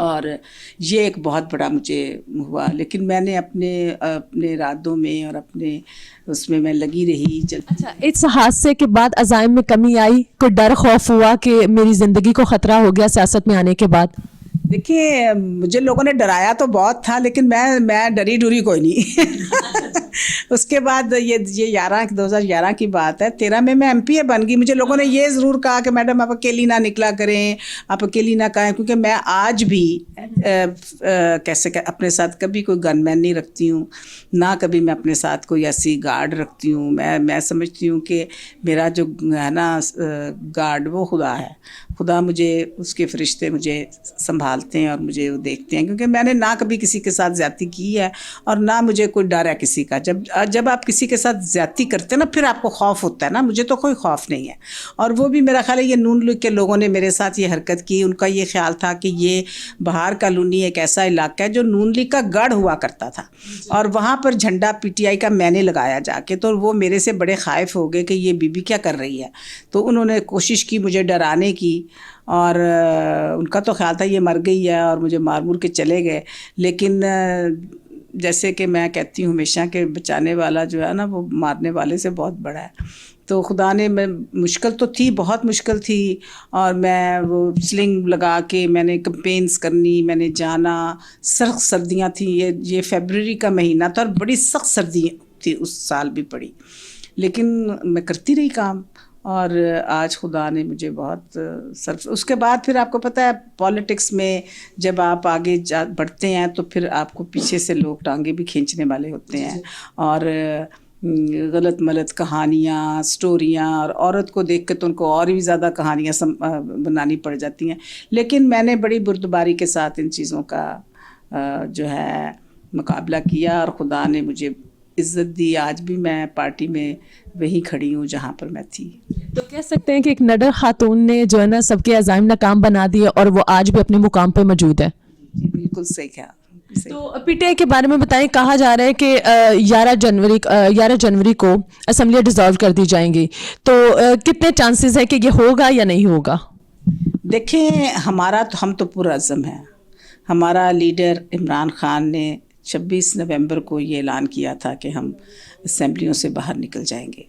اور یہ ایک بہت بڑا مجھے ہوا، لیکن میں نے اپنے ارادوں میں اور اپنے اس میں لگی رہی. اچھا، اس حادثے کے بعد عزائم میں کمی آئی؟ کوئی ڈر خوف ہوا کہ میری زندگی کو خطرہ ہو گیا سیاست میں آنے کے بعد؟ دیکھیے مجھے لوگوں نے ڈرایا تو بہت تھا، لیکن میں ڈری ڈری کوئی نہیں. اس کے بعد یہ 2011 کی بات ہے، 13 میں ایم پی اے بن گئی. مجھے لوگوں نے یہ ضرور کہا کہ میڈم آپ اکیلی نہ نکلا کریں، آپ اکیلی نہ کہیں، کیونکہ میں آج بھی کیسے کہ اپنے ساتھ کبھی کوئی گن مین نہیں رکھتی ہوں، نہ کبھی میں اپنے ساتھ کوئی ایسی گارڈ رکھتی ہوں. میں سمجھتی ہوں کہ میرا جو ہے نا گارڈ وہ خدا ہے. خدا مجھے، اس کے فرشتے مجھے سنبھالتے ہیں اور مجھے وہ دیکھتے ہیں، کیونکہ میں نے نہ کبھی کسی کے ساتھ زیادتی کی ہے اور نہ مجھے کوئی ڈر ہے کسی کا. جب آپ کسی کے ساتھ زیادتی کرتے ہیں نا پھر آپ کو خوف ہوتا ہے نا. مجھے تو کوئی خوف نہیں ہے. اور وہ بھی میرا خیال ہے یہ نون لیگ کے لوگوں نے میرے ساتھ یہ حرکت کی. ان کا یہ خیال تھا کہ یہ بہار کالونی ایک ایسا علاقہ ہے جو نون لیگ کا گڑھ ہوا کرتا تھا، اور وہاں پر جھنڈا پی ٹی آئی کا میں نے لگایا جا کے. تو وہ میرے سے بڑے خائف ہو گئے کہ یہ بی بی کیا کر رہی ہے. تو انہوں نے کوشش کی مجھے ڈرانے کی، اور ان کا تو خیال تھا یہ مر گئی ہے اور مجھے مار مور کے چلے گئے. لیکن جیسے کہ میں کہتی ہوں ہمیشہ کہ بچانے والا جو ہے نا وہ مارنے والے سے بہت بڑا ہے. تو خدا نے، مشکل تو تھی، بہت مشکل تھی، اور میں وہ سلنگ لگا کے میں نے کمپینز کرنی، میں نے جانا. سخت سردیاں تھیں، یہ فیبرری کا مہینہ تھا اور بڑی سخت سردی تھی اس سال بھی پڑی، لیکن میں کرتی رہی کام. اور آج خدا نے مجھے بہت اس کے بعد پھر آپ کو پتہ ہے پالیٹکس میں جب آپ آگے بڑھتے ہیں تو پھر آپ کو پیچھے سے لوگ ٹانگیں بھی کھینچنے والے ہوتے ہیں، اور غلط ملت کہانیاں، سٹوریاں، اور عورت کو دیکھ کے تو ان کو اور بھی زیادہ کہانیاں بنانی پڑ جاتی ہیں. لیکن میں نے بڑی بردباری کے ساتھ ان چیزوں کا جو ہے مقابلہ کیا، اور خدا نے مجھے عزت دی. آج بھی میں پارٹی میں وہی کھڑی ہوں جہاں پر میں تھی. تو کہہ سکتے ہیں کہ ایک نڈر خاتون نے جو ہے نا سب کے عزائم ناکام بنا دیے اور وہ آج بھی اپنے مقام پہ موجود ہے. جی بالکل صحیح کہا. تو پی ٹی آئی کے بارے میں بتائیں. کہا جا رہا ہے کہ 11 جنوری کو اسمبلی ڈیزالو کر دی جائیں گی، تو کتنے چانسز ہے کہ یہ ہوگا یا نہیں ہوگا؟ دیکھیں ہم تو پورا عزم ہیں. ہمارا لیڈر عمران خان نے 26 نومبر کو یہ اعلان کیا تھا کہ ہم اسمبلیوں سے باہر نکل جائیں گے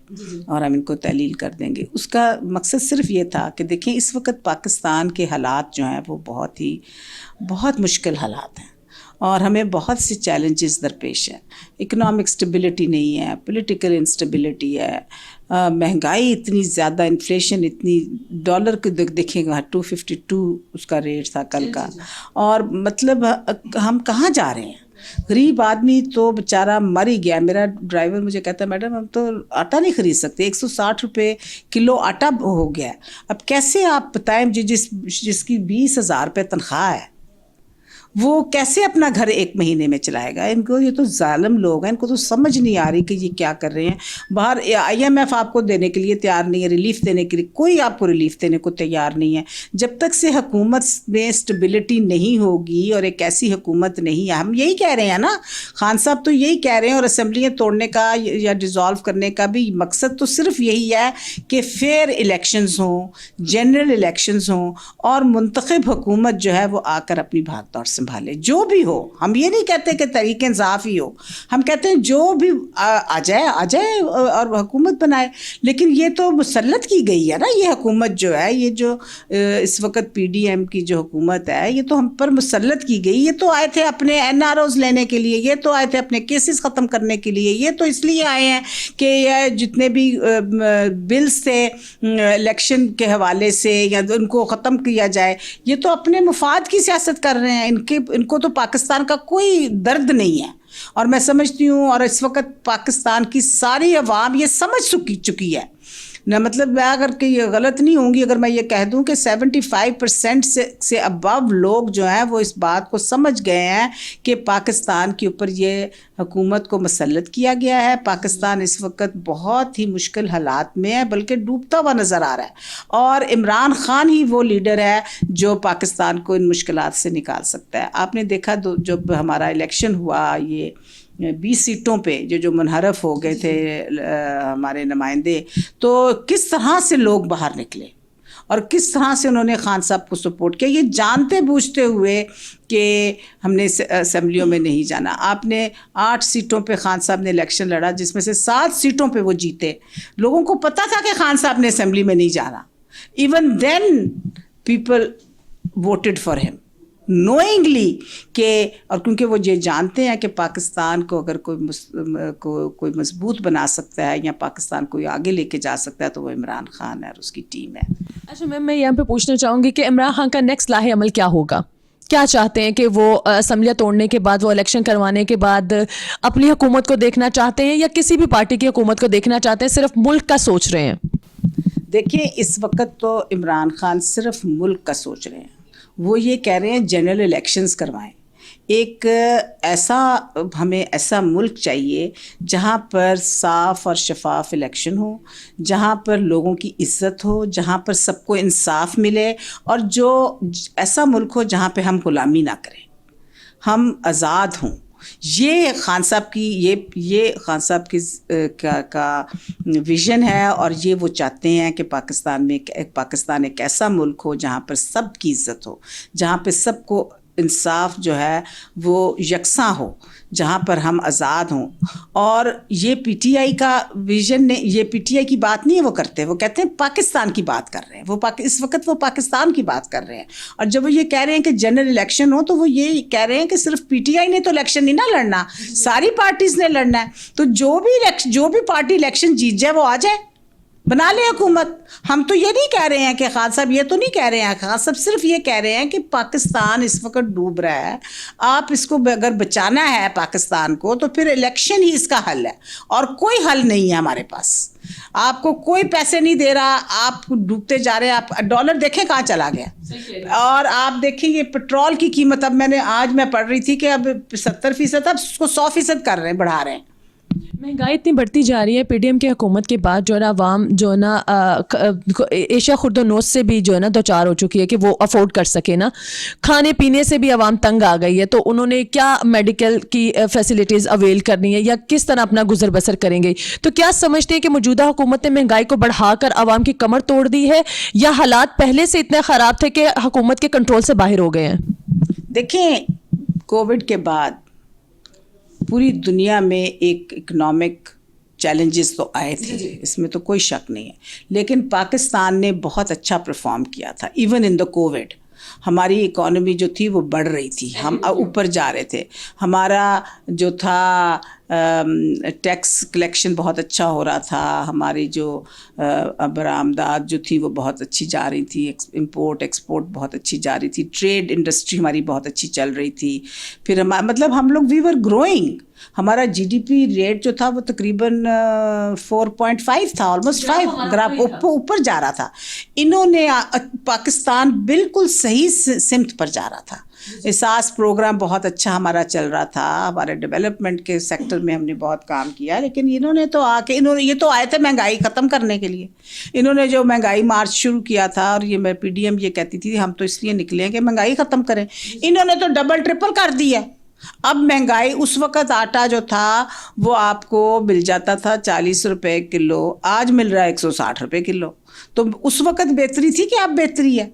اور ہم ان کو تحلیل کر دیں گے. اس کا مقصد صرف یہ تھا کہ دیکھیں اس وقت پاکستان کے حالات جو ہیں وہ بہت مشکل حالات ہیں، اور ہمیں بہت سے چیلنجز درپیش ہیں. اکنامک سٹیبلٹی نہیں ہے، پولیٹیکل انسٹیبلٹی ہے، مہنگائی اتنی زیادہ، انفلیشن اتنی، ڈالر کو دیکھیں گا 252 اس کا ریٹ تھا کل کا. اور مطلب ہم کہاں جا رہے ہیں؟ غریب آدمی تو بیچارہ مر ہی گیا. میرا ڈرائیور مجھے کہتا ہے میڈم ہم تو آٹا نہیں خرید سکتے، 160 روپے کلو آٹا ہو گیا ہے. اب کیسے آپ بتائیں جس کی 20,000 روپے تنخواہ ہے وہ کیسے اپنا گھر ایک مہینے میں چلائے گا؟ ان کو یہ تو ظالم لوگ ہیں، ان کو تو سمجھ نہیں آ رہی کہ یہ کیا کر رہے ہیں. باہر IMF آپ کو دینے کے لیے تیار نہیں ہے، ریلیف دینے کے لیے کوئی آپ کو ریلیف دینے کو تیار نہیں ہے. جب تک سے حکومت میں اسٹیبلٹی نہیں ہوگی اور ایک ایسی حکومت نہیں ہے، ہم یہی کہہ رہے ہیں نا، خان صاحب تو یہی کہہ رہے ہیں، اور اسمبلیاں توڑنے کا یا ڈیزالو کرنے کا بھی مقصد تو صرف یہی ہے کہ فیئر الیکشنز ہوں، جنرل الیکشنز ہوں، اور منتخب حکومت جو ہے وہ آ کر اپنی بھاگ دوڑ سنبھالے. جو بھی ہو، ہم یہ نہیں کہتے کہ تحریک انصاف ہی ہو، ہم کہتے ہیں جو بھی آ جائے اور حکومت بنائے. لیکن یہ تو مسلط کی گئی ہے نا، یہ حکومت جو ہے، یہ جو اس وقت PDM کی جو حکومت ہے، یہ تو ہم پر مسلط کی گئی. یہ تو آئے تھے اپنے NROs لینے کے لیے، یہ تو آئے تھے اپنے کیسز ختم کرنے کے لیے، یہ تو اس لیے آئے ہیں کہ یہ جتنے بھی بلز تھے الیکشن کے حوالے سے یا ان کو ختم کیا جائے. یہ تو اپنے مفاد کی سیاست کر رہے ہیں. ان کو تو پاکستان کا کوئی درد نہیں ہے. اور میں سمجھتی ہوں، اور اس وقت پاکستان کی ساری عوام یہ سمجھ چکی ہے نہ. مطلب میں اگر کہ یہ غلط نہیں ہوں گی اگر میں یہ کہہ دوں کہ 75% سے ابو لوگ جو ہیں وہ اس بات کو سمجھ گئے ہیں کہ پاکستان کے اوپر یہ حکومت کو مسلط کیا گیا ہے. پاکستان اس وقت بہت ہی مشکل حالات میں ہے، بلکہ ڈوبتا ہوا نظر آ رہا ہے، اور عمران خان ہی وہ لیڈر ہے جو پاکستان کو ان مشکلات سے نکال سکتا ہے. آپ نے دیکھا جب ہمارا الیکشن ہوا، یہ 20 سیٹوں پہ جو منحرف ہو گئے تھے ہمارے نمائندے، تو کس طرح سے لوگ باہر نکلے. اور کس طرح سے انہوں نے خان صاحب کو سپورٹ کیا, یہ جانتے بوجھتے ہوئے کہ ہم نے اسمبلیوں میں نہیں جانا. آپ نے 8 سیٹوں پہ خان صاحب نے الیکشن لڑا, جس میں سے 7 سیٹوں پہ وہ جیتے. لوگوں کو پتہ تھا کہ خان صاحب نے اسمبلی میں نہیں جانا. Even then people voted for ہم نوئنگلی کہ, اور کیونکہ وہ یہ جانتے ہیں کہ پاکستان کو اگر کوئی مضبوط بنا سکتا ہے یا پاکستان کو آگے لے کے جا سکتا ہے تو وہ عمران خان ہے اور اس کی ٹیم ہے. اچھا میم, میں یہاں پہ پوچھنا چاہوں گی کہ عمران خان کا نیکسٹ لاہ عمل کیا ہوگا؟ کیا چاہتے ہیں کہ وہ اسمبلیاں توڑنے کے بعد, وہ الیکشن کروانے کے بعد اپنی حکومت کو دیکھنا چاہتے ہیں یا کسی بھی پارٹی کی حکومت کو دیکھنا چاہتے ہیں, صرف ملک کا سوچ رہے ہیں؟ دیکھیں اس وقت تو عمران خان صرف ملک کا سوچ رہے ہیں. وہ یہ کہہ رہے ہیں جنرل الیکشنز کروائیں. ایک ہمیں ایسا ملک چاہیے جہاں پر صاف اور شفاف الیکشن ہو, جہاں پر لوگوں کی عزت ہو, جہاں پر سب کو انصاف ملے, اور جو ایسا ملک ہو جہاں پہ ہم غلامی نہ کریں, ہم آزاد ہوں. یہ خان صاحب کی یہ خان صاحب کی کا ویژن ہے, اور یہ وہ چاہتے ہیں کہ پاکستان ایک ایسا ملک ہو جہاں پر سب کی عزت ہو, جہاں پہ سب کو انصاف جو ہے وہ یکساں ہو, جہاں پر ہم آزاد ہوں. اور یہ پی ٹی آئی کا ویژن نے, یہ پی ٹی آئی کی بات نہیں ہے وہ کرتے, وہ کہتے ہیں پاکستان کی بات کر رہے ہیں. اس وقت وہ پاکستان کی بات کر رہے ہیں. اور جب وہ یہ کہہ رہے ہیں کہ جنرل الیکشن ہو, تو وہ یہ کہہ رہے ہیں کہ صرف پی ٹی آئی نے تو الیکشن نہیں نہ لڑنا, ساری پارٹیز نے لڑنا ہے. تو جو بھی پارٹی الیکشن جیت جائے وہ آ جائے, بنا لے حکومت. ہم تو یہ نہیں کہہ رہے ہیں کہ خان صاحب, یہ تو نہیں کہہ رہے ہیں. خان صاحب صرف یہ کہہ رہے ہیں کہ پاکستان اس وقت ڈوب رہا ہے, آپ اس کو اگر بچانا ہے پاکستان کو تو پھر الیکشن ہی اس کا حل ہے, اور کوئی حل نہیں ہے ہمارے پاس. آپ کو کوئی پیسے نہیں دے رہا, آپ ڈوبتے جا رہے ہیں. آپ ڈالر دیکھیں کہاں چلا گیا, اور آپ دیکھیں یہ پیٹرول کی قیمت, اب آج میں پڑھ رہی تھی کہ اب 70%, اب اس کو 100% کر رہے ہیں, بڑھا رہے ہیں. مہنگائی اتنی بڑھتی جا رہی ہے. پی ڈی ایم کی حکومت کے بعد جو ہے نا عوام جو ہے نا ایشیا خردونوش سے بھی جو ہے نا دوچار ہو چکی ہے کہ وہ افورڈ کر سکے نا. کھانے پینے سے بھی عوام تنگ آ گئی ہے. تو انہوں نے کیا میڈیکل کی فیسلٹیز اویل کرنی ہے یا کس طرح اپنا گزر بسر کریں گے؟ تو کیا سمجھتے ہیں کہ موجودہ حکومت نے مہنگائی کو بڑھا کر عوام کی کمر توڑ دی ہے, یا حالات پہلے سے اتنے خراب تھے کہ حکومت کے کنٹرول سے باہر ہو گئے ہیں؟ دیکھیں کووڈ کے بعد پوری دنیا میں ایک اکنامک چیلنجز تو آئے تھے, اس میں تو کوئی شک نہیں ہے. لیکن پاکستان نے بہت اچھا پرفارم کیا تھا. ایون ان دا کووڈ ہماری اکانومی جو تھی وہ بڑھ رہی تھی, ہم اوپر جا رہے تھے. ہمارا جو تھا ٹیکس کلیکشن بہت اچھا ہو رہا تھا, ہماری جو برآمدات جو تھی وہ بہت اچھی جا رہی تھی, امپورٹ ایکسپورٹ بہت اچھی جا رہی تھی, ٹریڈ انڈسٹری ہماری بہت اچھی چل رہی تھی. پھر مطلب ہم لوگ وی ور گروئنگ. ہمارا جی ڈی پی ریٹ جو تھا وہ تقریباً 4.5 تھا, آلموسٹ 5 گراف اوپر جا رہا تھا. انہوں نے پاکستان بالکل صحیح سمت پر جا رہا تھا. احساس پروگرام بہت اچھا ہمارا چل رہا تھا, ہمارے ڈیولپمنٹ کے سیکٹر میں ہم نے بہت کام کیا. لیکن انہوں نے تو یہ تو آئے تھے مہنگائی ختم کرنے کے لیے. انہوں نے جو مہنگائی مارچ شروع کیا تھا, اور یہ میں پی ڈی ایم یہ کہتی تھی ہم تو اس لیے نکلے ہیں کہ مہنگائی ختم کریں, انہوں نے تو ڈبل ٹرپل کر دی ہے. اب مہنگائی, اس وقت آٹا جو تھا وہ آپ کو مل جاتا تھا 40 روپے کلو, آج مل رہا ہے 160 روپے کلو. تو اس وقت بہتری تھی کہ اب بہتری ہے.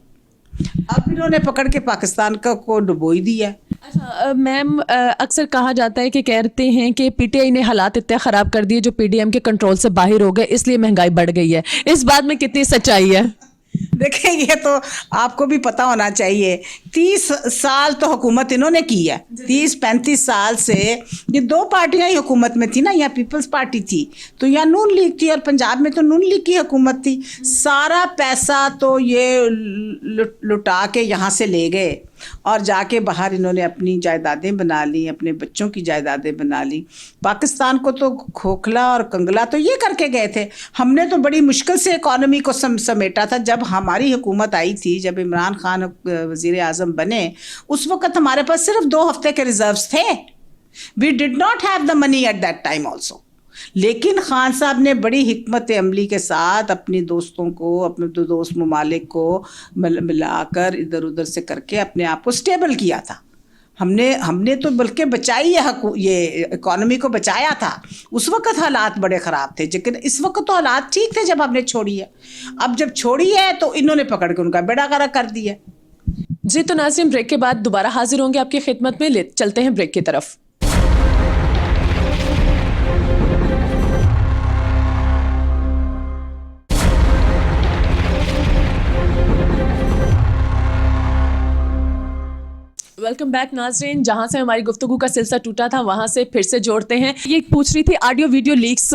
اب انہوں نے پکڑ کے پاکستان کو ڈبوئی دیا. اچھا میم, اکثر کہا جاتا ہے کہ کہتے ہیں کہ پی ٹی آئی نے حالات اتنے خراب کر دیے جو پی ڈی ایم کے کنٹرول سے باہر ہو گئے, اس لیے مہنگائی بڑھ گئی ہے. اس بات میں کتنی سچائی ہے؟ دیکھیں یہ تو آپ کو بھی پتہ ہونا چاہیے, 30 سال تو حکومت انہوں نے کی ہے. 30-35 سال سے یہ 2 پارٹیاں ہی حکومت میں تھی نا, یا پیپلز پارٹی تھی تو یا نون لیگ تھی, اور پنجاب میں تو نون لیگ کی حکومت تھی. سارا پیسہ تو یہ لٹا کے یہاں سے لے گئے, اور جا کے باہر انہوں نے اپنی جائیدادیں بنا لی, اپنے بچوں کی جائیدادیں بنا لی. پاکستان کو تو کھوکھلا اور کنگلا تو یہ کر کے گئے تھے. ہم نے تو بڑی مشکل سے اکانومی کو سمیٹا تھا. جب ہماری حکومت آئی تھی, جب عمران خان وزیر اعظم بنے, اس وقت ہمارے پاس صرف 2 ہفتے کے ریزروز تھے. We did not have the money at that time also. لیکن خان صاحب نے بڑی حکمت عملی کے ساتھ اپنی دوستوں کو, اپنے 2 دوست ممالک کو ملا کر ادھر ادھر سے کر کے اپنے آپ کو سٹیبل کیا تھا. ہم نے تو بلکہ بچائی ہے، یہ اکانومی کو بچایا تھا. اس وقت حالات بڑے خراب تھے، لیکن اس وقت تو حالات ٹھیک تھے جب ہم نے چھوڑی ہے. اب جب چھوڑی ہے تو انہوں نے پکڑ کے ان کا بیڑا غرق کر دیا. جی تو ناظرین، بریک کے بعد دوبارہ حاضر ہوں گے آپ کی خدمت میں. چلتے ہیں بریک کی طرف. ویلکم بیک ناظرین. جہاں سے ہماری گفتگو کا سلسلہ ٹوٹا تھا وہاں سے پھر سے جوڑتے ہیں. یہ پوچھ رہی تھی آڈیو ویڈیو لیکس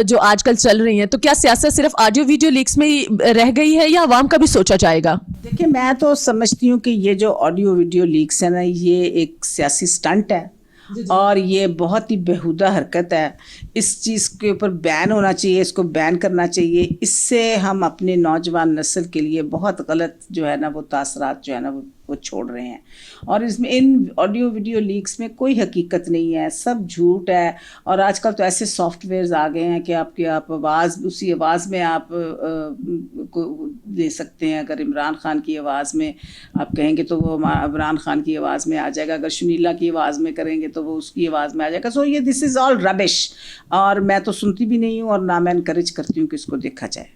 جو آج کل چل رہی ہیں، تو کیا سیاست صرف آڈیو ویڈیو لیکس میں ہی رہ گئی ہے یا عوام کا بھی سوچا جائے گا؟ دیکھیں، میں تو سمجھتی ہوں کہ یہ جو آڈیو ویڈیو لیکس ہے نا، یہ ایک سیاسی سٹنٹ ہے اور یہ بہت ہی بیہودہ حرکت ہے. اس چیز کے اوپر بین ہونا چاہیے، اس کو بین کرنا چاہیے. اس سے ہم اپنے نوجوان نسل کے لیے بہت غلط جو ہے نا وہ تاثرات جو ہے نا وہ چھوڑ رہے ہیں. اور اس میں ان آڈیو ویڈیو لیکس میں کوئی حقیقت نہیں ہے، سب جھوٹ ہے. اور آج کل تو ایسے سافٹ ویئرز آ گئے ہیں کہ آپ آواز، اسی آواز میں آپ کو دے سکتے ہیں. اگر عمران خان کی آواز میں آپ کہیں گے تو وہ عمران خان کی آواز میں آ جائے گا، اگر شنیلا کی آواز میں کریں گے تو وہ اس کی آواز میں آ جائے گا. سو یہ دس از آل ربش، اور میں تو سنتی بھی نہیں ہوں اور نہ میں انکریج کرتی ہوں کہ اس کو دیکھا جائے.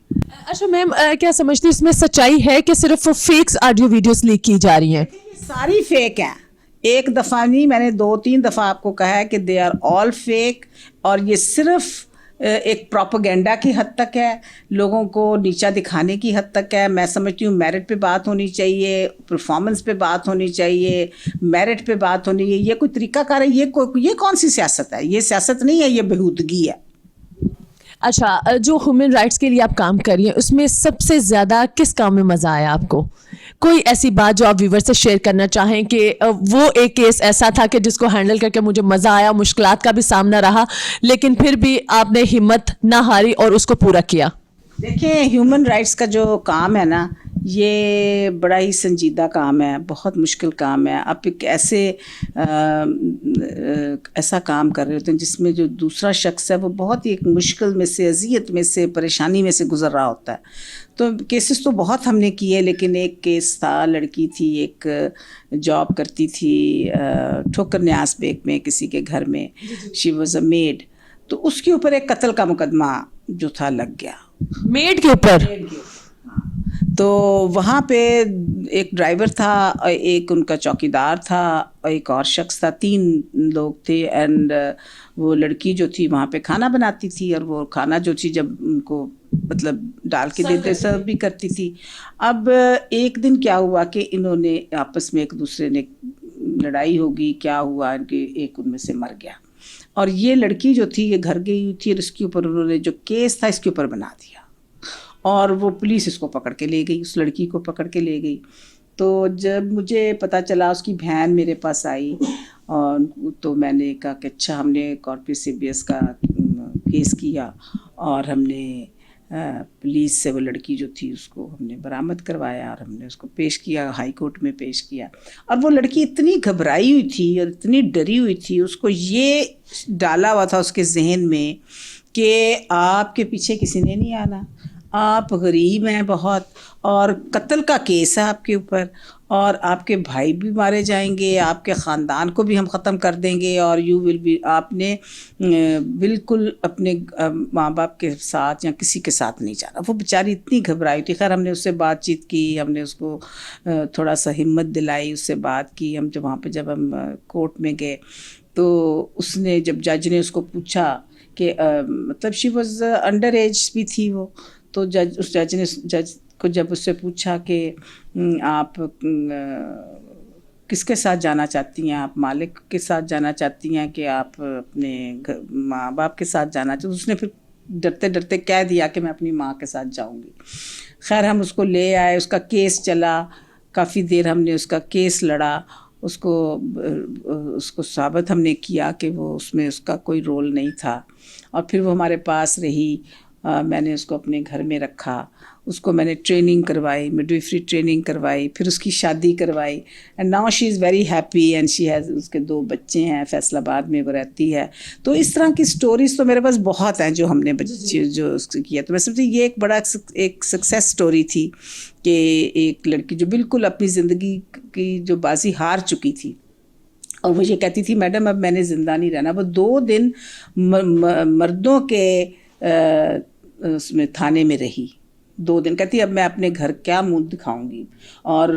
اچھا میم، کیا سمجھتی اس میں سچائی ہے کہ صرف فیکس آڈیو ویڈیوز لیک کی جا رہی ہیں؟ ساری فیک ہیں. ایک دفعہ نہیں، میں نے 2-3 دفعہ آپ کو کہا ہے کہ دے آر آل فیک. اور یہ صرف ایک پروپیگنڈا کی حد تک ہے، لوگوں کو نیچا دکھانے کی حد تک ہے. میں سمجھتی ہوں میرٹ پہ بات ہونی چاہیے، پرفارمنس پہ بات ہونی چاہیے، میرٹ پہ بات ہونی ہے. یہ کوئی طریقہ کار ہے؟ یہ کون سی سیاست ہے؟ یہ سیاست نہیں ہے، یہ بہودگی ہے. اچھا، جو ہیومن رائٹس کے لیے آپ کام کر رہی ہیں، اس میں سب سے زیادہ کس کام میں مزہ آیا آپ کو؟ کوئی ایسی بات جو آپ ویور سے شیئر کرنا چاہیں کہ وہ ایک کیس ایسا تھا کہ جس کو ہینڈل کر کے مجھے مزہ آیا، مشکلات کا بھی سامنا رہا، لیکن پھر بھی آپ نے ہمت نہ ہاری اور اس کو پورا کیا؟ دیکھیں، ہیومن رائٹس کا جو کام ہے نا، یہ بڑا ہی سنجیدہ کام ہے، بہت مشکل کام ہے. آپ ایک ایسا کام کر رہے ہوتے ہیں جس میں جو دوسرا شخص ہے وہ بہت ہی ایک مشکل میں سے، اذیت میں سے، پریشانی میں سے گزر رہا ہوتا ہے. تو کیسز تو بہت ہم نے کیے، لیکن ایک کیس تھا، لڑکی تھی، ایک جاب کرتی تھی ٹھوکر نیاز بیگ میں کسی کے گھر میں، شی واز اے میڈ. تو اس کے اوپر ایک قتل کا مقدمہ جو تھا لگ گیا، میڈ کے اوپر. تو وہاں پہ ایک ڈرائیور تھا، ایک ان کا چوکیدار تھا، ایک اور شخص تھا، 3 لوگ تھے. اینڈ وہ لڑکی جو تھی وہاں پہ کھانا بناتی تھی، اور وہ کھانا جو تھی جب ان کو مطلب ڈال کے دیتے سرو بھی کرتی تھی. اب ایک دن کیا ہوا کہ انہوں نے آپس میں ایک دوسرے نے لڑائی ہوگی، کیا ہوا ان کے ایک ان میں سے مر گیا. اور یہ لڑکی جو تھی یہ گھر گئی ہوئی تھی، اور اس کے اوپر انہوں نے جو کیس تھا اس کے اوپر بنا دیا، اور وہ پولیس اس کو پکڑ کے لے گئی، اس لڑکی کو پکڑ کے لے گئی. تو جب مجھے پتہ چلا، اس کی بہن میرے پاس آئی، اور تو میں نے کہا کہ اچھا، ہم نے کارپوریٹ CBS کا کیس کیا، اور ہم نے پولیس سے وہ لڑکی جو تھی اس کو ہم نے برآمد کروایا، اور ہم نے اس کو پیش کیا، ہائی کورٹ میں پیش کیا. اور وہ لڑکی اتنی گھبرائی ہوئی تھی اور اتنی ڈری ہوئی تھی، اس کو یہ ڈالا ہوا تھا اس کے ذہن میں کہ آپ کے پیچھے کسی نے نہیں آنا، آپ غریب ہیں بہت، اور قتل کا کیس ہے آپ کے اوپر، اور آپ کے بھائی بھی مارے جائیں گے، آپ کے خاندان کو بھی ہم ختم کر دیں گے، اور یو ول بی، آپ نے بالکل اپنے ماں باپ کے ساتھ یا کسی کے ساتھ نہیں جانا. وہ بیچاری اتنی گھبرائی تھی. خیر ہم نے اس سے بات چیت کی، ہم نے اس کو تھوڑا سا ہمت دلائی، اس سے بات کی. ہم جب وہاں پہ جب ہم کورٹ میں گئے تو اس نے، جب جج نے اس کو پوچھا کہ مطلب شی واز انڈر ایج بھی تھی وہ، تو جج نے کو جب اس سے پوچھا کہ آپ کس کے ساتھ جانا چاہتی ہیں، آپ مالک کے ساتھ جانا چاہتی ہیں کہ آپ اپنے ماں باپ کے ساتھ جانا چاہتی ہیں، اس نے پھر ڈرتے ڈرتے کہہ دیا کہ میں اپنی ماں کے ساتھ جاؤں گی. خیر ہم اس کو لے آئے، اس کا کیس چلا کافی دیر، ہم نے اس کا کیس لڑا، اس کو ثابت ہم نے کیا کہ وہ اس میں اس کا کوئی رول نہیں تھا. اور پھر وہ ہمارے پاس رہی، میں نے اس کو اپنے گھر میں رکھا، اس کو میں نے ٹریننگ کروائی، مڈوائفری ٹریننگ کروائی، پھر اس کی شادی کروائی. And now she is very happy and she has, اس کے 2 بچے ہیں، فیصل آباد میں وہ رہتی ہے. تو اس طرح کی سٹوریز تو میرے پاس بہت ہیں جو ہم نے بچے جو اس کو کیا. تو میں سمجھتی یہ ایک بڑا ایک سکسیس سٹوری تھی کہ ایک لڑکی جو بالکل اپنی زندگی کی جو بازی ہار چکی تھی، اور وہ یہ کہتی تھی میڈم اب میں نے زندہ نہیں رہنا. وہ 2 دن مردوں کے اس میں تھانے میں رہی 2 دن. کہتی اب میں اپنے گھر کیا منہ دکھاؤں گی. اور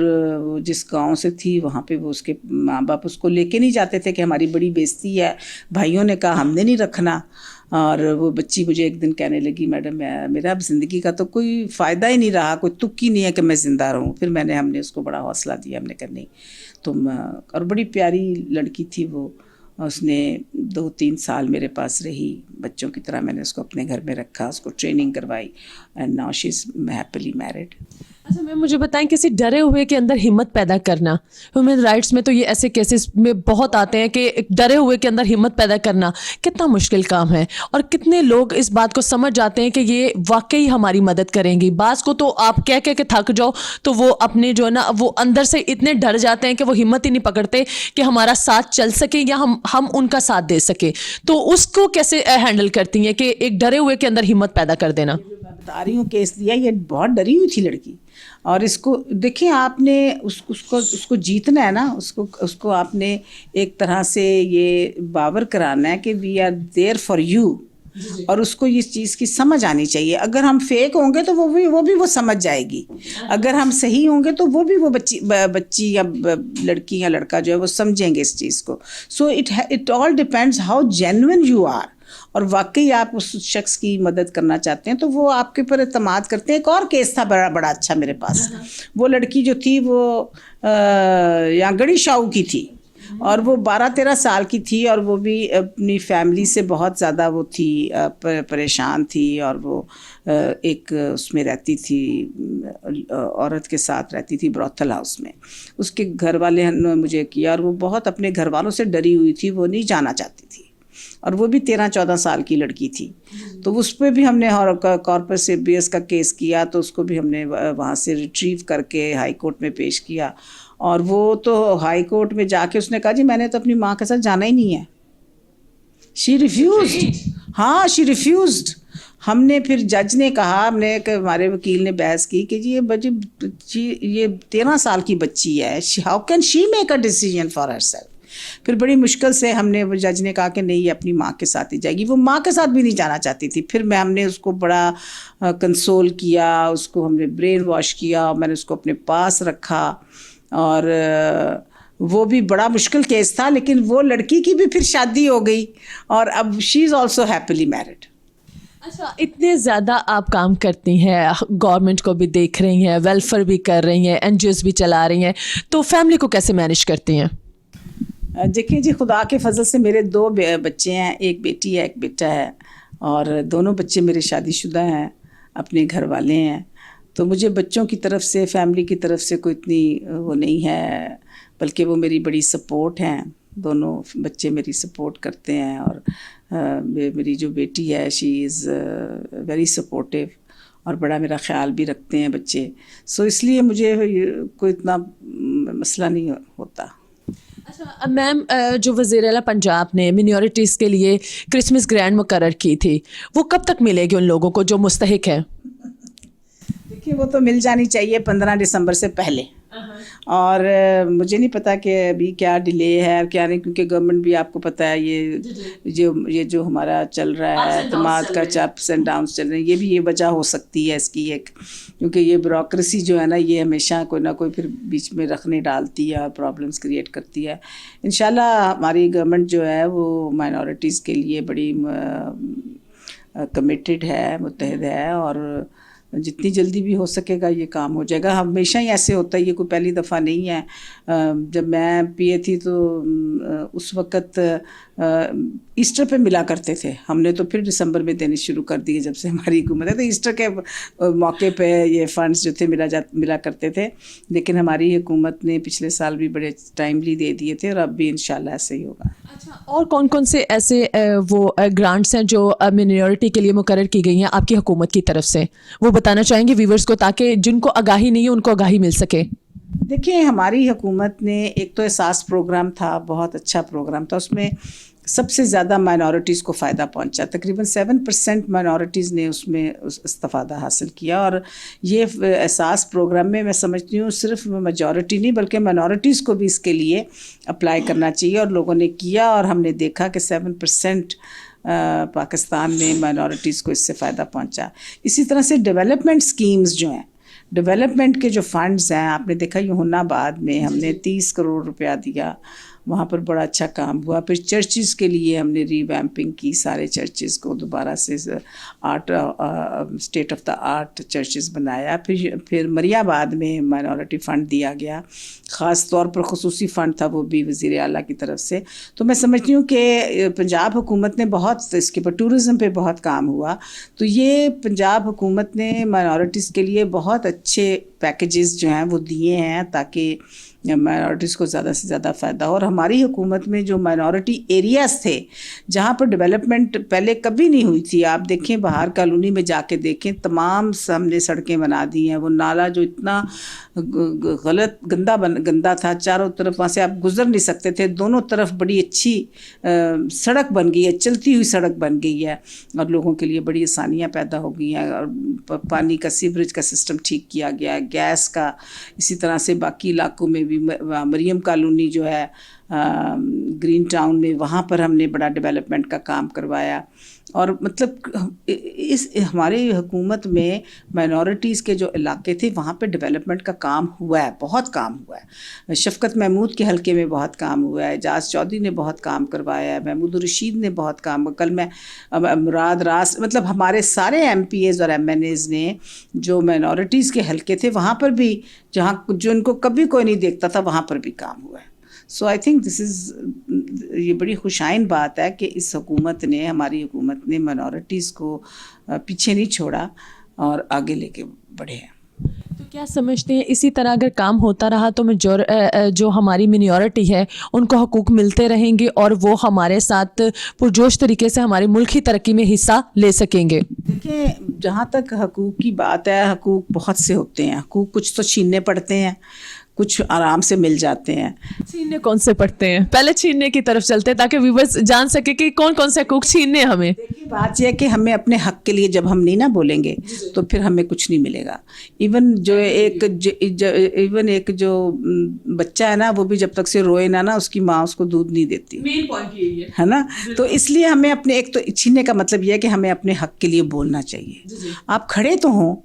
جس گاؤں سے تھی وہاں پہ وہ اس کے ماں باپ اس کو لے کے نہیں جاتے تھے کہ ہماری بڑی بےزتی ہے. بھائیوں نے کہا ہم نے نہیں رکھنا. اور وہ بچی مجھے ایک دن کہنے لگی میڈم میرا اب زندگی کا تو کوئی فائدہ ہی نہیں رہا, کوئی تک ہی نہیں ہے کہ میں زندہ رہوں. پھر ہم نے اس کو بڑا حوصلہ دیا. ہم نے کہا نہیں تم, اور بڑی پیاری لڑکی تھی وہ. اس نے 2-3 سال میرے پاس رہی. بچوں کی طرح میں نے اس کو اپنے گھر میں رکھا, اس کو ٹریننگ کروائی. And now she is happily married. اچھا میم مجھے بتائیں کسی ڈرے ہوئے کے اندر ہمت پیدا کرنا, ہیومن رائٹس میں تو یہ ایسے کیسز میں بہت آتے ہیں کہ ایک ڈرے ہوئے کے اندر ہمت پیدا کرنا کتنا مشکل کام ہے, اور کتنے لوگ اس بات کو سمجھ جاتے ہیں کہ یہ واقعی ہماری مدد کریں گی. بعض کو تو آپ کہہ کے تھک جاؤ تو وہ اپنے جو ہے نا وہ اندر سے اتنے ڈر جاتے ہیں کہ وہ ہمت ہی نہیں پکڑتے کہ ہمارا ساتھ چل سکیں یا ہم ان کا ساتھ دے سکیں. تو اس کو کیسے ہینڈل کرتی ہیں کہ ایک ڈرے ہوئے کے اندر ہمت پیدا کر دینا؟ میں بتا رہی ہوں کیس دیا, یہ بہت ڈری ہوئی تھی لڑکی. اور اس کو دیکھیں آپ نے اس کو جیتنا ہے نا, اس کو آپ نے ایک طرح سے یہ باور کرانا ہے کہ we are there for you. اور اس کو اس چیز کی سمجھ آنی چاہیے. اگر ہم فیک ہوں گے تو وہ بھی سمجھ جائے گی. اگر ہم صحیح ہوں گے تو وہ بھی وہ بچی یا لڑکی یا لڑکا جو ہے وہ سمجھیں گے اس چیز کو. So it all depends how genuine you are. اور واقعی آپ اس شخص کی مدد کرنا چاہتے ہیں تو وہ آپ کے اوپر اعتماد کرتے ہیں. ایک اور کیس تھا بڑا اچھا میرے پاس. وہ لڑکی جو تھی وہ یہاں گڑی شاہو کی تھی, اور وہ 12-13 سال کی تھی, اور وہ بھی اپنی فیملی سے بہت زیادہ وہ تھی پریشان تھی. اور وہ ایک اس میں رہتی تھی, عورت کے ساتھ رہتی تھی بروتھل ہاؤس میں. اس کے گھر والے نے مجھے کیا, اور وہ بہت اپنے گھر والوں سے ڈری ہوئی تھی, وہ نہیں جانا چاہتی تھی. اور وہ بھی 13-14 سال کی لڑکی تھی. تو اس پہ بھی ہم نے کارپس ایبیس کا کیس کیا, تو اس کو بھی ہم نے وہاں سے ریٹریو کر کے ہائی کورٹ میں پیش کیا. اور وہ تو ہائی کورٹ میں جا کے اس نے کہا جی میں نے تو اپنی ماں کے ساتھ جانا ہی نہیں ہے. شی ریفیوزڈ. ہاں شی ریفیوزڈ. ہم نے پھر جج نے کہا, ہمارے وکیل نے بحث کی کہ جی یہ 13 سال کی بچی ہے, how can she make a decision for her self. پھر بڑی مشکل سے ہم نے, جج نے کہا کہ نہیں یہ اپنی ماں کے ساتھ ہی جائے گی. وہ ماں کے ساتھ بھی نہیں جانا چاہتی تھی. پھر ہم نے اس کو بڑا کنسول کیا, اس کو ہم نے برین واش کیا, میں نے اس کو اپنے پاس رکھا. اور وہ بھی بڑا مشکل کیس تھا, لیکن وہ لڑکی کی بھی پھر شادی ہو گئی, اور اب شی از آلسو ہیپیلی میرڈ. اچھا اتنے زیادہ آپ کام کرتی ہیں, گورنمنٹ کو بھی دیکھ رہی ہیں, ویلفیئر بھی کر رہی ہیں, این جی اوز بھی چلا رہی ہیں, تو فیملی کو کیسے مینیج کرتی ہیں؟ دیکھیں جی خدا کے فضل سے میرے 2 بچے ہیں, ایک بیٹی ہے ایک بیٹا ہے. اور دونوں بچے میرے شادی شدہ ہیں, اپنے گھر والے ہیں. تو مجھے بچوں کی طرف سے, فیملی کی طرف سے کوئی اتنی وہ نہیں ہے, بلکہ وہ میری بڑی سپورٹ ہیں. دونوں بچے میری سپورٹ کرتے ہیں. اور میری جو بیٹی ہے شی از ویری سپورٹیو, اور بڑا میرا خیال بھی رکھتے ہیں بچے. سو اس لیے مجھے کوئی اتنا مسئلہ نہیں ہوتا. اچھا میم, جو وزیر اعلیٰ پنجاب نے منورٹیز کے لیے کرسمس گرانٹ مقرر کی تھی, وہ کب تک ملے گی ان لوگوں کو جو مستحق ہیں؟ دیکھیے وہ تو مل جانی چاہیے 15 دسمبر سے پہلے. اور مجھے نہیں پتا کہ ابھی کیا ڈیلے ہے اور کیا نہیں, کیونکہ گورنمنٹ بھی آپ کو پتہ ہے یہ جو ہمارا چل رہا ہے اعتماد کا اپس اینڈ ڈاؤنس چل رہے ہیں, یہ بھی یہ وجہ ہو سکتی ہے اس کی ایک, کیونکہ یہ بیوروکریسی جو ہے نا یہ ہمیشہ کوئی نہ کوئی پھر بیچ میں رکھنے ڈالتی ہے اور پرابلمس کریٹ کرتی ہے. انشاءاللہ ہماری گورنمنٹ جو ہے وہ مائنورٹیز کے لیے بڑی کمیٹڈ ہے, متحد ہے, اور جتنی جلدی بھی ہو سکے گا یہ کام ہو جائے گا. ہمیشہ ہی ایسے ہوتا ہے, یہ کوئی پہلی دفعہ نہیں ہے. جب میں پی اے تھی تو اس وقت ایسٹر پہ ملا کرتے تھے, ہم نے تو پھر دسمبر میں دینے شروع کر دیے جب سے ہماری حکومت ہے. تو ایسٹر کے موقع پہ یہ فنڈز جو تھے ملا کرتے تھے, لیکن ہماری حکومت نے پچھلے سال بھی بڑے ٹائملی دے دیے تھے, اور اب بھی انشاءاللہ ایسے ہی ہوگا. اچھا, اور کون کون سے ایسے وہ گرانٹس ہیں جو منورٹی کے لیے مقرر کی گئی ہیں آپ کی حکومت کی طرف سے, وہ بتانا چاہیں گے ویورز کو, تاکہ جن کو آگاہی نہیں ہے ان کو آگاہی مل سکے؟ دیکھیں ہماری حکومت نے ایک تو احساس پروگرام تھا, بہت اچھا پروگرام تھا. اس میں سب سے زیادہ مائنورٹیز کو فائدہ پہنچا. تقریباً 7% مائنورٹیز نے اس میں استفادہ حاصل کیا. اور یہ احساس پروگرام میں سمجھتی ہوں صرف میجورٹی نہیں بلکہ مائنورٹیز کو بھی اس کے لیے اپلائی کرنا چاہیے, اور لوگوں نے کیا, اور ہم نے دیکھا کہ 7% پاکستان میں مائنورٹیز کو اس سے فائدہ پہنچا. اسی طرح سے ڈیولپمنٹ سکیمز جو ہیں, ڈیولپمنٹ کے جو فنڈز ہیں, آپ نے دیکھا یونان آباد میں ہم نے 30 کروڑ روپیہ دیا, وہاں پر بڑا اچھا کام ہوا. پھر چرچز کے لیے ہم نے ری ویمپنگ کی, سارے چرچز کو دوبارہ سے art state of the art churches بنایا. پھر مریم آباد میں مائنورٹی فنڈ دیا گیا, خاص طور پر خصوصی فنڈ تھا, وہ بھی وزیر اعلیٰ کی طرف سے. تو میں سمجھتی ہوں کہ پنجاب حکومت نے بہت اس کے پر ٹورزم پہ بہت کام ہوا. تو یہ پنجاب حکومت نے مائنورٹیز کے لیے بہت اچھے پیکیجز جو ہیں وہ دیے ہیں تاکہ مائنورٹیز کو زیادہ سے زیادہ فائدہ ہو. اور ہماری حکومت میں جو مائنورٹی ایریاز تھے جہاں پر ڈیولپمنٹ پہلے کبھی نہیں ہوئی تھی, آپ دیکھیں بہار کالونی میں جا کے دیکھیں, تمام ہم نے سڑکیں بنا دی ہیں. وہ نالا جو اتنا غلط گندا تھا, چاروں طرف وہاں سے آپ گزر نہیں سکتے تھے, دونوں طرف بڑی اچھی سڑک بن گئی ہے, چلتی ہوئی سڑک بن گئی ہے, اور لوگوں کے لیے بڑی آسانیاں پیدا ہو گئی ہیں. اور پانی کا سیوریج کا سسٹم ٹھیک کیا گیا ہے, گیس کا. اسی طرح سے باقی علاقوں میں بھی مریم کالونی جو ہے گرین ٹاؤن میں, وہاں پر ہم نے بڑا ڈیولپمنٹ کا کام کروایا. اور مطلب ہماری حکومت میں مائنورٹیز کے جو علاقے تھے وہاں پہ ڈیولپمنٹ کا کام ہوا ہے, بہت کام ہوا ہے. شفقت محمود کے حلقے میں بہت کام ہوا ہے, اعجاز چودھری نے بہت کام کروایا ہے, محمود الرشید نے بہت کام. کل میں مراد راس, مطلب ہمارے سارے ایم پی ایز اور ایم این ایز نے جو مائنورٹیز کے حلقے تھے وہاں پر بھی, جہاں جو ان کو کبھی کوئی نہیں دیکھتا تھا, وہاں پر بھی کام ہوا ہے. سو آئی تھنک دس از, یہ بڑی خوشائن بات ہے کہ اس حکومت نے, ہماری حکومت نے مائنورٹیز کو پیچھے نہیں چھوڑا اور آگے لے کے بڑھے ہیں. تو کیا سمجھتے ہیں اسی طرح اگر کام ہوتا رہا تو جو ہماری منورٹی ہے ان کو حقوق ملتے رہیں گے اور وہ ہمارے ساتھ پرجوش طریقے سے ہمارے ملک کی ترقی میں حصہ لے سکیں گے؟ دیکھیں, جہاں تک حقوق کی بات ہے, حقوق بہت سے ہوتے ہیں. حقوق کچھ تو چھیننے پڑتے ہیں, کچھ آرام سے مل جاتے ہیں. چھیننے کون سے پڑتے ہیں؟ پہلے چھیننے کی طرف چلتے ہیں تاکہ ویورز جان سکے کہ کون کون سے حقوق چھیننے ہیں ہمیں. دیکھیے بات یہ ہے کہ ہمیں اپنے حق کے لیے جب ہم نہیں نہ بولیں گے تو پھر ہمیں کچھ نہیں ملے گا. ایون ایک جو بچہ ہے نا, وہ بھی جب تک سے روئے نہ, اس کی ماں اس کو دودھ نہیں دیتی. مین پوائنٹ یہی ہے نا. تو اس لیے ہمیں اپنے, ایک تو چھیننے کا مطلب یہ ہے کہ ہمیں اپنے حق کے لیے بولنا چاہیے. آپ کھڑے تو ہوں,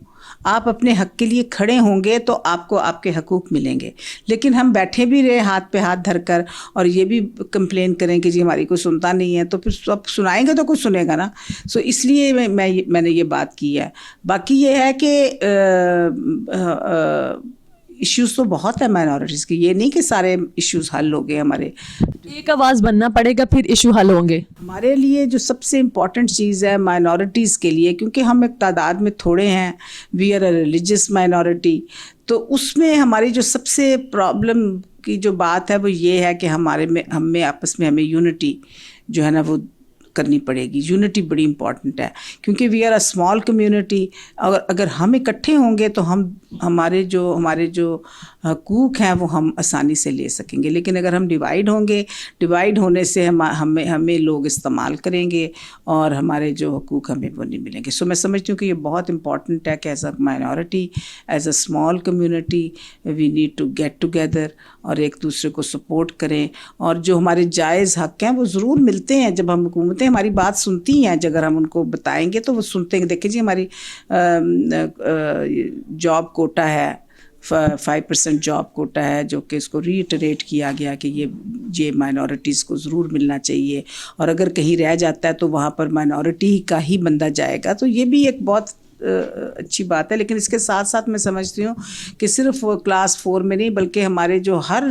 آپ اپنے حق کے لیے کھڑے ہوں گے تو آپ کو آپ کے حقوق ملیں گے. لیکن ہم بیٹھے بھی رہے ہاتھ پہ ہاتھ دھر کر اور یہ بھی کمپلین کریں کہ جی ہماری کوئی سنتا نہیں ہے, تو پھر آپ سنائیں گے تو کوئی سنے گا نا. سو اس لیے میں نے یہ بات کی ہے. باقی یہ ہے کہ ایشوز تو بہت ہے مائنورٹیز کے, یہ نہیں کہ سارے ایشوز حل ہو گئے. ہمارے ایک آواز بننا پڑے گا پھر ایشو حل ہوں گے. ہمارے لیے جو سب سے امپورٹنٹ چیز ہے مائنورٹیز کے لیے, کیونکہ ہم ایک تعداد میں تھوڑے ہیں, we are a religious minority, تو اس میں ہماری جو سب سے پرابلم کی جو بات ہے وہ یہ ہے کہ ہم میں آپس میں ہمیں یونٹی جو ہے نا وہ کرنی پڑے گی. یونٹی بڑی امپورٹنٹ ہے کیونکہ we are a small community. اگر ہم اکٹھے ہوں گے تو ہمارے جو حقوق ہیں وہ ہم آسانی سے لے سکیں گے. لیکن اگر ہم ڈیوائیڈ ہوں گے, ڈیوائیڈ ہونے سے ہمیں لوگ استعمال کریں گے اور ہمارے جو حقوق ہمیں وہ نہیں ملیں گے. سو میں سمجھتی ہوں کہ یہ بہت امپورٹنٹ ہے کہ as a minority, as a small community, we need to get together اور ایک دوسرے کو سپورٹ کریں. اور جو ہمارے جائز حق ہیں وہ ضرور ملتے ہیں جب ہم حکومتیں ہماری بات سنتی ہیں. اگر ہم ان کو بتائیں گے تو وہ سنتے ہیں. دیکھیں جی ہماری جاب کوٹا ہے, 5% جاب کوٹا ہے, جو کہ اس کو ریٹریٹ کیا گیا کہ یہ مائنورٹیز کو ضرور ملنا چاہیے. اور اگر کہیں رہ جاتا ہے تو وہاں پر مائنورٹی کا ہی بندہ جائے گا. تو یہ بھی ایک بہت اچھی بات ہے. لیکن اس کے ساتھ ساتھ میں سمجھتی ہوں کہ صرف کلاس 4 میں نہیں بلکہ ہمارے جو ہر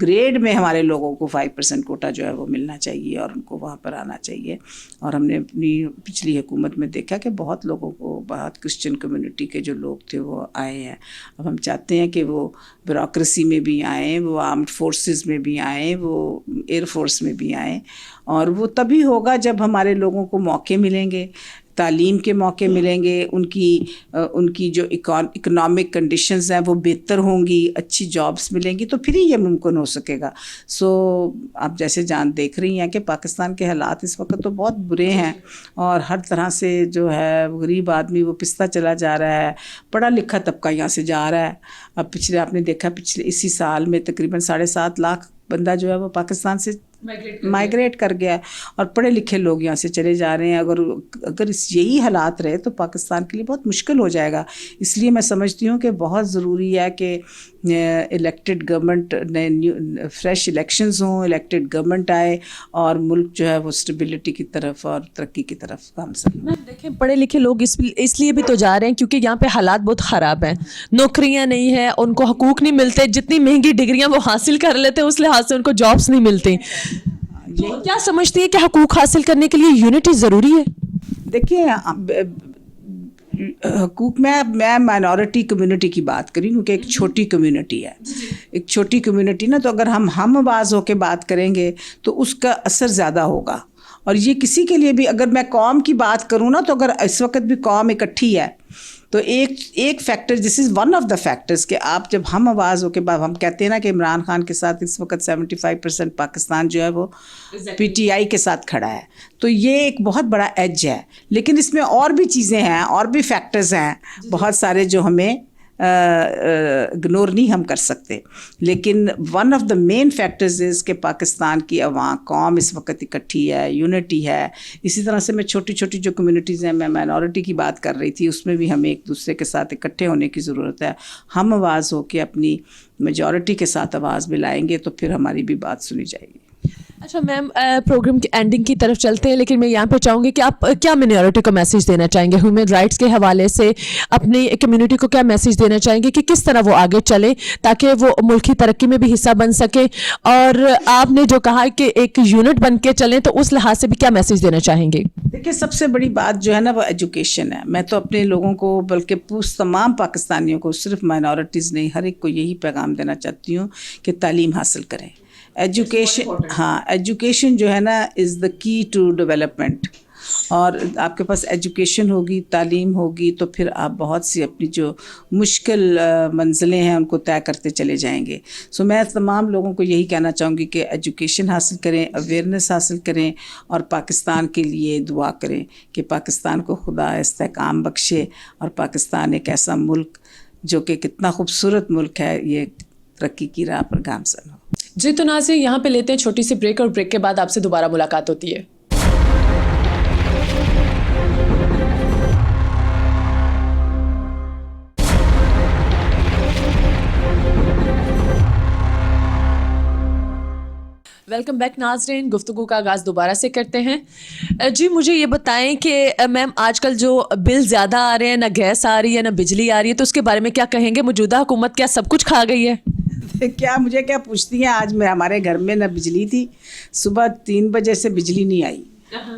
گریڈ میں ہمارے لوگوں کو 5% کوٹا جو ہے وہ ملنا چاہیے اور ان کو وہاں پر آنا چاہیے. اور ہم نے اپنی پچھلی حکومت میں دیکھا کہ بہت لوگوں کو, بہت کرسچن کمیونٹی کے جو لوگ تھے وہ آئے ہیں. اب ہم چاہتے ہیں کہ وہ بیوروکریسی میں بھی آئیں, وہ آرمڈ فورسز میں بھی آئیں, وہ ایئر فورس میں بھی آئیں. اور وہ تبھی ہوگا جب ہمارے لوگوں کو موقع ملیں گے, تعلیم کے موقع ملیں گے, ان کی جو اکنامک کنڈیشنز ہیں وہ بہتر ہوں گی, اچھی جابس ملیں گی, تو پھر ہی یہ ممکن ہو سکے گا. سو آپ جیسے دیکھ رہی ہیں کہ پاکستان کے حالات اس وقت تو بہت برے ہیں, اور ہر طرح سے جو ہے غریب آدمی وہ پستا چلا جا رہا ہے, پڑھا لکھا طبقہ یہاں سے جا رہا ہے. اب آپ نے دیکھا اسی سال میں تقریباً 7.5 لاکھ بندہ جو ہے وہ پاکستان سے مائگریٹ کر گیا ہے, اور پڑھے لکھے لوگ یہاں سے چلے جا رہے ہیں. اگر یہی حالات رہے تو پاکستان کے لیے بہت مشکل ہو جائے گا. اس لیے میں سمجھتی ہوں کہ بہت ضروری ہے کہ الیکٹڈ گورنمنٹ فریش الیکشنز ہوں, الیکٹڈ گورنمنٹ آئے, اور ملک جو ہے وہ اسٹیبلٹی کی طرف اور ترقی کی طرف کام سکے. دیکھیں پڑھے لکھے لوگ اس لیے بھی تو جا رہے ہیں کیونکہ یہاں پہ حالات بہت خراب ہیں, نوکریاں نہیں ہیں, ان کو حقوق نہیں ملتے, جتنی مہنگی ڈگریاں وہ حاصل کر لیتے ہیں اس لحاظ سے ان کو جابس نہیں ملتی. تو کیا سمجھتی ہیں کہ حقوق حاصل کرنے کے لیے یونٹی ضروری ہے؟ دیکھیے حقوق میں مائنورٹی کمیونٹی کی بات کری, کیونکہ ایک چھوٹی کمیونٹی ہے, ایک چھوٹی کمیونٹی نا, تو اگر ہم آواز ہو کے بات کریں گے تو اس کا اثر زیادہ ہوگا. اور یہ کسی کے لیے بھی, اگر میں قوم کی بات کروں نا, تو اگر اس وقت بھی قوم اکٹھی ہے تو ایک factor, this is one of the factors, کہ آپ جب آواز ہو کے بعد ہم کہتے ہیں نا کہ عمران خان کے ساتھ اس وقت 75% پاکستان جو ہے وہ PTI کے ساتھ کھڑا ہے, تو یہ ایک بہت بڑا ایج ہے. لیکن اس میں اور بھی چیزیں ہیں, اور بھی فیکٹرز ہیں بہت سارے جو ہمیں اگنور نہیں ہم کر سکتے. لیکن one of the main factors is کہ پاکستان کی عوام قوم اس وقت اکٹھی ہے, یونٹی ہے. اسی طرح سے میں چھوٹی چھوٹی جو کمیونٹیز ہیں, میں مائنورٹی کی بات کر رہی تھی, اس میں بھی ہمیں ایک دوسرے کے ساتھ اکٹھے ہونے کی ضرورت ہے. ہم آواز ہو کے اپنی میجورٹی کے ساتھ آواز ملائیں گے تو پھر ہماری بھی بات سنی جائے گی. اچھا میم, پروگرام کی اینڈنگ کی طرف چلتے ہیں, لیکن میں یہاں پہ چاہوں گی کہ آپ کیا منورٹی کو میسیج دینا چاہیں گے ہیومن رائٹس کے حوالے سے, اپنی کمیونٹی کو کیا میسیج دینا چاہیں گے کہ کس طرح وہ آگے چلے تاکہ وہ ملکی ترقی میں بھی حصہ بن سکے؟ اور آپ نے جو کہا کہ ایک یونٹ بن کے چلیں, تو اس لحاظ سے بھی کیا میسیج دینا چاہیں گے؟ دیکھیے سب سے بڑی بات جو ہے نا وہ ایجوکیشن ہے. میں تو اپنے لوگوں کو, بلکہ تمام پاکستانیوں کو, صرف مائنورٹیز نہیں, ہر ایک کو یہی پیغام دینا چاہتی ہوں کہ تعلیم حاصل کریں. ایجوکیشن جو ہے نا از دا کی ٹو ڈیولپمنٹ. اور آپ کے پاس ایجوکیشن ہوگی, تعلیم ہوگی, تو پھر آپ بہت سی اپنی جو مشکل منزلیں ہیں ان کو طے کرتے چلے جائیں گے. سو میں تمام لوگوں کو یہی کہنا چاہوں گی کہ ایجوکیشن حاصل کریں, اویئرنیس حاصل کریں, اور پاکستان کے لیے دعا کریں کہ پاکستان کو خدا استحکام بخشے, اور پاکستان ایک ایسا ملک جو کہ کتنا خوبصورت ملک ہے, یہ ترقی کی راہ پر گامزن ہو. جی تو ناظرین, یہاں پہ لیتے ہیں چھوٹی سی بریک, اور بریک کے بعد آپ سے دوبارہ ملاقات ہوتی ہے. ویلکم بیک ناظرین, گفتگو کا آغاز دوبارہ سے کرتے ہیں. جی مجھے یہ بتائیں کہ میم آج کل جو بل زیادہ آ رہے ہیں, نہ گیس آ رہی ہے نہ بجلی آ رہی ہے, تو اس کے بارے میں کیا کہیں گے؟ موجودہ حکومت کیا سب کچھ کھا گئی ہے؟ مجھے کیا پوچھتی ہیں, آج ہمارے گھر میں نہ بجلی تھی, صبح 3 بجے سے بجلی نہیں آئی,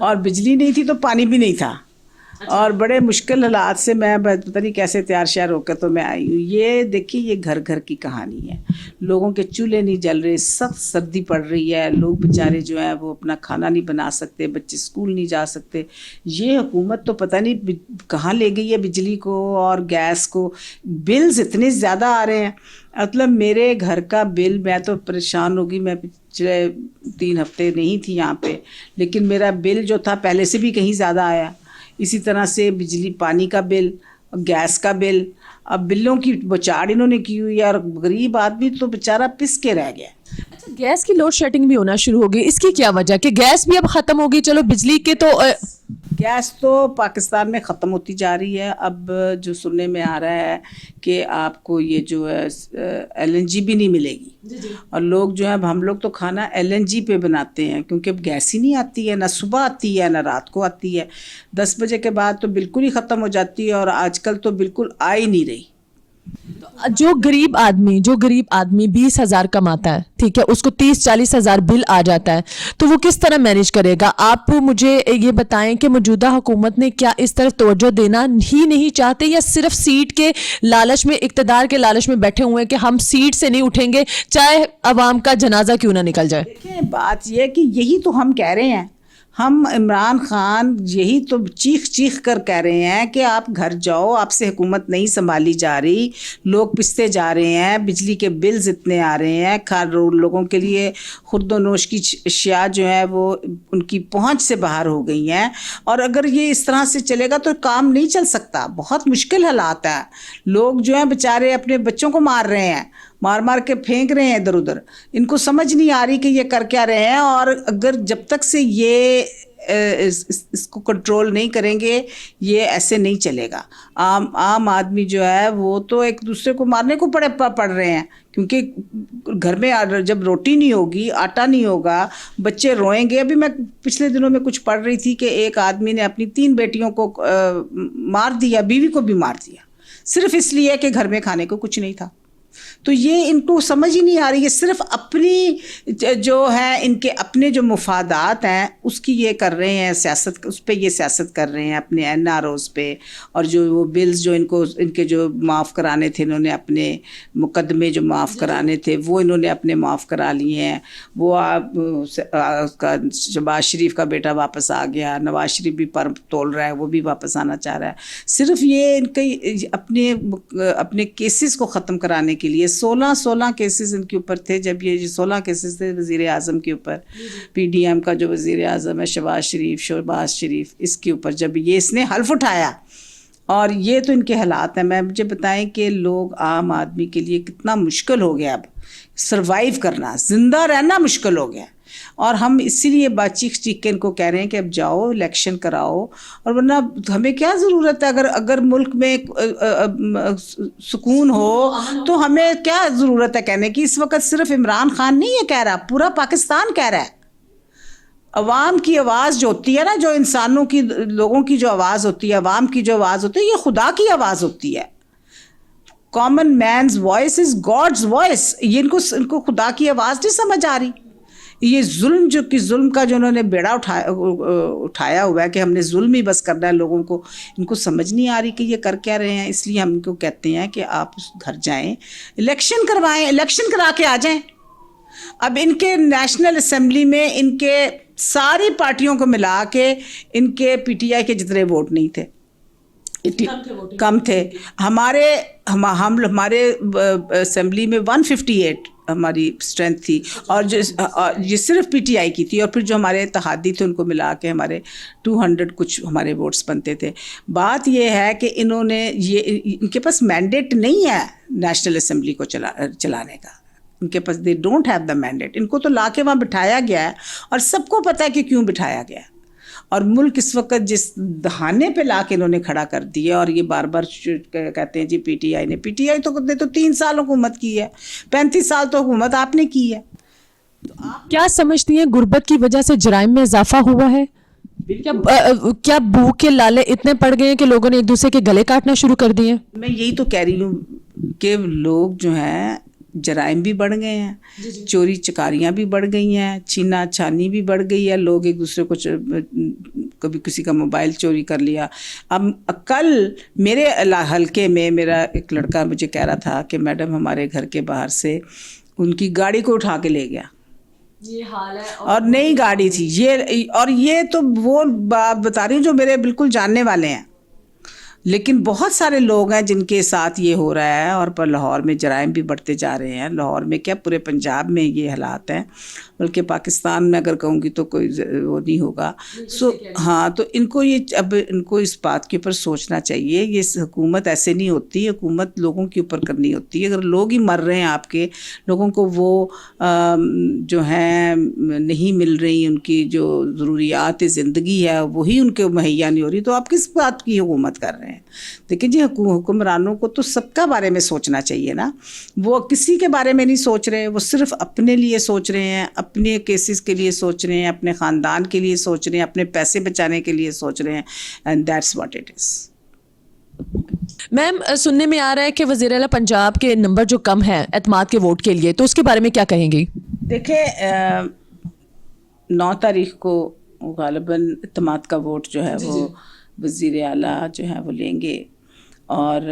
اور بجلی نہیں تھی تو پانی بھی نہیں تھا, اور بڑے مشکل حالات سے میں پتہ نہیں کیسے تیار شیار ہو کر تو میں آئی ہوں. یہ دیکھیے یہ گھر گھر کی کہانی ہے. لوگوں کے چولہے نہیں جل رہے, سخت سردی پڑ رہی ہے, لوگ بیچارے جو ہیں وہ اپنا کھانا نہیں بنا سکتے, بچے اسکول نہیں جا سکتے. یہ حکومت تو پتہ نہیں کہاں لے گئی ہے بجلی کو اور گیس کو. بلز اتنے زیادہ آ رہے ہیں, مطلب میرے گھر کا بل, میں تو پریشان ہوگی. میں پچھلے 3 ہفتے نہیں تھی یہاں پہ, لیکن میرا بل جو تھا پہلے سے بھی کہیں زیادہ آیا. اسی طرح سے بجلی پانی کا بل, گیس کا بل, اب بلوں کی بچاڑ انہوں نے کی ہوئی ہے, اور غریب آدمی تو بیچارہ پس کے رہ گیا. اچھا, گیس کی لوڈ شیڈنگ بھی ہونا شروع ہو گئی, اس کی کیا وجہ کہ گیس بھی اب ختم ہوگی؟ چلو بجلی کے تو گیس تو پاکستان میں ختم ہوتی جا رہی ہے. اب جو سننے میں آ رہا ہے کہ آپ کو یہ جو ہے LNG بھی نہیں ملے گی, اور لوگ جو ہے, ہم لوگ تو کھانا LNG پہ بناتے ہیں کیونکہ اب گیس ہی نہیں آتی ہے, نہ صبح آتی ہے نہ رات کو آتی ہے. 10 بجے کے بعد تو بالکل ہی ختم ہو جاتی ہے, اور آج کل تو بالکل آ ہی نہیں رہی. جو غریب آدمی 20,000 کماتا ہے, ٹھیک ہے, اس کو 30-40 ہزار بل آ جاتا ہے, تو وہ کس طرح مینیج کرے گا؟ آپ مجھے یہ بتائیں کہ موجودہ حکومت نے کیا اس طرف توجہ دینا ہی نہیں چاہتے, یا صرف سیٹ کے لالچ میں, اقتدار کے لالچ میں بیٹھے ہوئے ہیں کہ ہم سیٹ سے نہیں اٹھیں گے چاہے عوام کا جنازہ کیوں نہ نکل جائے؟ دیکھیں بات یہ ہے کہ یہی تو ہم کہہ رہے ہیں, ہم عمران خان یہی تو چیخ چیخ کر کہہ رہے ہیں کہ آپ گھر جاؤ, آپ سے حکومت نہیں سنبھالی جا رہی, لوگ پستے جا رہے ہیں, بجلی کے بلز اتنے آ رہے ہیں, لوگوں کے لیے خورد و نوش کی اشیاء جو ہے وہ ان کی پہنچ سے باہر ہو گئی ہیں, اور اگر یہ اس طرح سے چلے گا تو کام نہیں چل سکتا, بہت مشکل حالات ہیں. لوگ جو ہیں بیچارے اپنے بچوں کو مار رہے ہیں, مار کے پھینک رہے ہیں ادھر ادھر, ان کو سمجھ نہیں آ رہی کہ یہ کر کیا رہے ہیں. اور اگر جب تک سے یہ اس کو کنٹرول نہیں کریں گے یہ ایسے نہیں چلے گا. عام آدمی جو ہے وہ تو ایک دوسرے کو مارنے کو پڑ رہے ہیں, کیونکہ گھر میں جب روٹی نہیں ہوگی, آٹا نہیں ہوگا, بچے روئیں گے. ابھی میں پچھلے دنوں میں کچھ پڑھ رہی تھی کہ ایک آدمی نے اپنی 3 بیٹیوں کو مار دیا, بیوی کو بھی مار دیا, صرف اس لیے کہ گھر میں کھانے کو کچھ نہیں تھا. تو یہ ان کو سمجھ ہی نہیں آ رہی, یہ صرف اپنی جو ہے ان کے اپنے جو مفادات ہیں اس کی یہ کر رہے ہیں سیاست, اس پہ یہ سیاست کر رہے ہیں اپنے NROs پہ. اور جو وہ بلز جو ان کے جو معاف کرانے تھے, انہوں نے اپنے مقدمے جو معاف کرانے تھے وہ انہوں نے اپنے معاف کرا لیے ہیں. وہ شہباز شریف کا بیٹا واپس آ گیا, نواز شریف بھی پر تول رہا ہے, وہ بھی واپس آنا چاہ رہا ہے. صرف یہ ان کے اپنے کیسز کو ختم کرانے کے لیے 16 کیسز ان کے اوپر تھے. جب یہ 16 کیسز تھے وزیر اعظم کے اوپر, PDM کا جو وزیر اعظم ہے شہباز شریف, اس کے اوپر جب اس نے حلف اٹھایا, اور یہ تو ان کے حالات ہیں. مجھے بتائیں کہ لوگ عام آدمی کے لیے کتنا مشکل ہو گیا, اب سروائیو کرنا, زندہ رہنا مشکل ہو گیا. اور ہم اسی لیے چیخ کے ان کو کہہ رہے ہیں کہ اب جاؤ الیکشن کراؤ, اور ورنہ ہمیں کیا ضرورت ہے, اگر ملک میں سکون ہو تو ہمیں کیا ضرورت ہے کہنے کی. اس وقت صرف عمران خان نہیں یہ کہہ رہا, پورا پاکستان کہہ رہا ہے. عوام کی آواز جو ہوتی ہے نا, جو انسانوں کی, لوگوں کی جو آواز ہوتی ہے, عوام کی جو آواز ہوتی ہے, یہ خدا کی آواز ہوتی ہے. Common man's voice is God's voice. یہ ان کو خدا کی آواز نہیں سمجھ آ رہی. یہ ظلم کا جو انہوں نے بیڑا اٹھایا ہوا ہے کہ ہم نے ظلم ہی بس کرنا ہے لوگوں کو, ان کو سمجھ نہیں آ رہی کہ یہ کر کیا رہے ہیں. اس لیے ہم ان کو کہتے ہیں کہ آپ گھر جائیں, الیکشن کروائیں, الیکشن کرا کے آ جائیں. اب ان کے نیشنل اسمبلی میں ان کے ساری پارٹیوں کو ملا کے ان کے PTI کے جتنے ووٹ نہیں تھے, کم تھے. ہمارے اسمبلی میں 158 ہماری اسٹرینتھ تھی, اور یہ صرف PTI کی تھی, اور پھر جو ہمارے اتحادی تھے ان کو ملا کے ہمارے 200 کچھ ہمارے ووٹس بنتے تھے. بات یہ ہے کہ انہوں نے ان کے پاس مینڈیٹ نہیں ہے نیشنل اسمبلی کو چلانے کا, ان کے پاس they don't have the mandate. ان کو تو لا کے وہاں بٹھایا گیا ہے, اور سب کو پتہ ہے کہ کیوں بٹھایا گیا ہے. اور ملک اس وقت جس دہانے پہ لا کے انہوں نے کھڑا کر دیا, اور یہ بار بار کہتے ہیں جی PTI تو 3 سال حکومت کی ہے, 35 سال تو حکومت آپ نے کی ہے. کیا سمجھتی ہیں غربت کی وجہ سے جرائم میں اضافہ ہوا ہے؟ کیا بھوک کے لالے اتنے پڑ گئے ہیں کہ لوگوں نے ایک دوسرے کے گلے کاٹنا شروع کر دیے؟ میں یہی تو کہہ رہی ہوں کہ لوگ جو ہیں جرائم بھی بڑھ گئے ہیں, چوری چکاریاں بھی بڑھ گئی ہیں, چھینا چھانی بھی بڑھ گئی ہے. لوگ ایک دوسرے کو کبھی کسی کا موبائل چوری کر لیا. اب کل میرے حلقے میں میرا ایک لڑکا مجھے کہہ رہا تھا کہ میڈم ہمارے گھر کے باہر سے ان کی گاڑی کو اٹھا کے لے گیا. یہ حال ہے, اور نئی گاڑی تھی یہ تو وہ بتا رہی ہوں جو میرے بالکل جاننے والے ہیں. لیکن بہت سارے لوگ ہیں جن کے ساتھ یہ ہو رہا ہے, اور پر لاہور میں جرائم بھی بڑھتے جا رہے ہیں. لاہور میں کیا پورے پنجاب میں یہ حالات ہیں, بلکہ پاکستان میں اگر کہوں گی تو کوئی وہ نہیں ہوگا. ہاں, تو ان کو اس بات کے اوپر سوچنا چاہیے. یہ حکومت ایسے نہیں ہوتی, حکومت لوگوں کے اوپر کرنی ہوتی ہے. اگر لوگ ہی مر رہے ہیں آپ کے, لوگوں کو وہ جو ہیں نہیں مل رہی, ان کی جو ضروریات زندگی ہے وہی ان کے مہیا نہیں ہو رہی, تو آپ کس بات کی حکومت کر رہے ہیں؟ دیکھیں جی, حکمرانوں کو تو سب کا بارے میں سوچنا چاہیے نا. وہ کسی کے بارے میں نہیں سوچ رہے, وہ صرف اپنے لیے سوچ رہے ہیں, اپنے کیسز کے لیے سوچ رہے ہیں, اپنے خاندان کے لیے سوچ رہے ہیں, اپنے پیسے بچانے کے لیے سوچ رہے ہیں. And that's what it is. Ma'am, سننے میں آ رہا ہے کہ وزیر اعلیٰ پنجاب کے نمبر جو کم ہے اعتماد کے ووٹ کے لیے, تو اس کے بارے میں کیا کہیں گی؟ دیکھیں 9 تاریخ کو غالباً اعتماد کا ووٹ جو ہے وہ وزیر اعلیٰ جو ہے وہ لیں گے, اور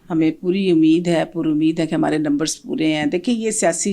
ہمیں پوری امید ہے کہ ہمارے نمبرز پورے ہیں. دیکھیں یہ سیاسی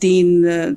3